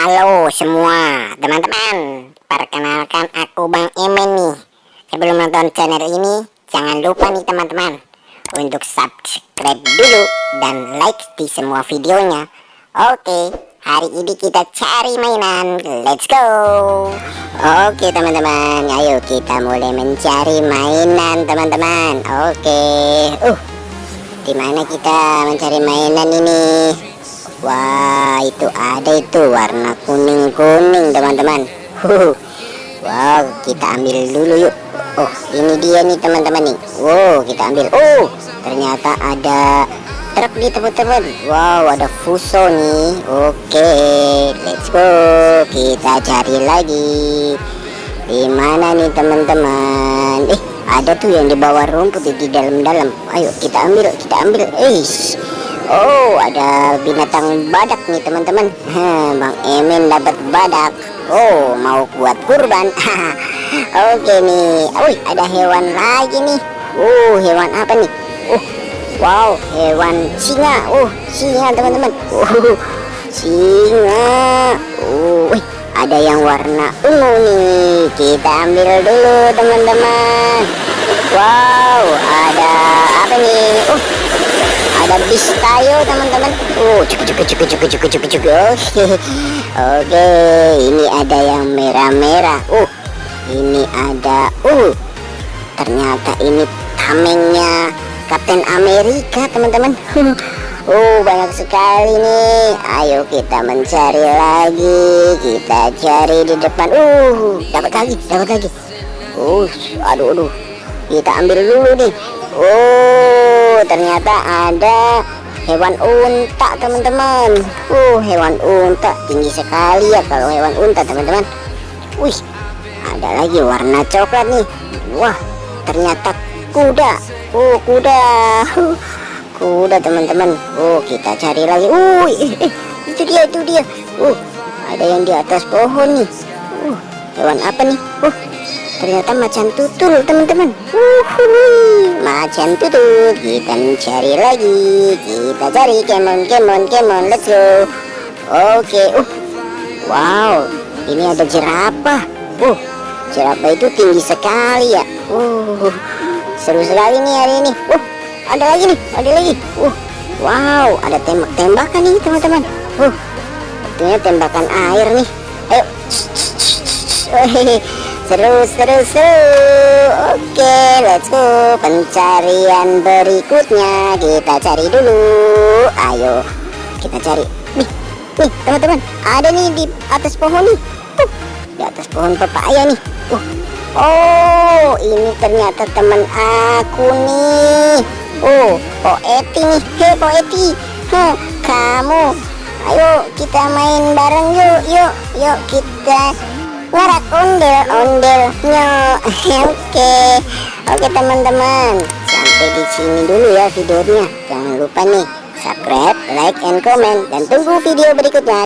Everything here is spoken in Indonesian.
Halo semua teman-teman, perkenalkan aku Bang Emen nih. Sebelum nonton channel ini, jangan lupa nih teman-teman untuk subscribe dulu dan like di semua videonya. Oke, hari ini kita cari mainan, let's go. Oke teman-teman, ayo kita mulai mencari mainan teman-teman. Oke, dimana kita mencari mainan ini? Wah, itu ada itu warna kuning-kuning teman-teman. Wow, kita ambil dulu yuk. Oh, ini dia nih teman-teman nih. Wow, kita ambil. Oh, ternyata ada truk di teman-teman. Wow, ada Fuso nih. Oke, let's go. Kita cari lagi. Di mana nih teman-teman? Ada tuh yang di bawah rumput di dalam-dalam. Ayo kita ambil, Oh, ada binatang badak nih teman-teman. Bang Emen dapat badak. Oh, mau buat kurban. Oke nih. Ada hewan lagi nih. Hewan apa nih? Wow, hewan singa. Singa teman-teman. Singa. Ada yang warna ungu nih. Kita ambil dulu teman-teman. Wow, ada apa nih? Ada bis tayo teman-teman. Cukup. Oke, ini ada yang merah-merah. Ini ada. Ternyata ini tamengnya Kapten Amerika teman-teman. Banyak sekali nih. Ayo kita mencari lagi. Kita cari di depan. Dapat lagi. Aduh. Kita ambil dulu nih. Ternyata ada hewan unta teman-teman. Hewan unta tinggi sekali ya kalau hewan unta teman-teman. Ada lagi warna coklat nih. Wah, ternyata kuda. Kuda teman-teman. Kita cari lagi. Itu dia. Ada yang di atas pohon nih. Hewan apa nih? Ternyata macan tutul teman-teman. Macan tutul. Kita mencari lagi. Kita cari kemon. Let's go. Oke. Wow, ini ada jerapah. Jerapah itu tinggi sekali ya. Seru sekali nih hari ini. Ada lagi. Wow, ada tembak-tembakan nih teman-teman. Artinya tembakan air nih. Ayo. Seru. Oke, let's go. Pencarian berikutnya kita cari dulu. Ayo kita cari. Nih teman-teman, ada nih di atas pohon nih. Di atas pohon pepaya nih. Ini ternyata teman aku nih. Poeti nih. Hei Poeti, kamu. Ayo kita main bareng yuk kita ngarak ondel-ondelnya. Oke teman-teman, sampai di sini dulu ya videonya. Jangan lupa nih subscribe, like, and comment, dan tunggu video berikutnya.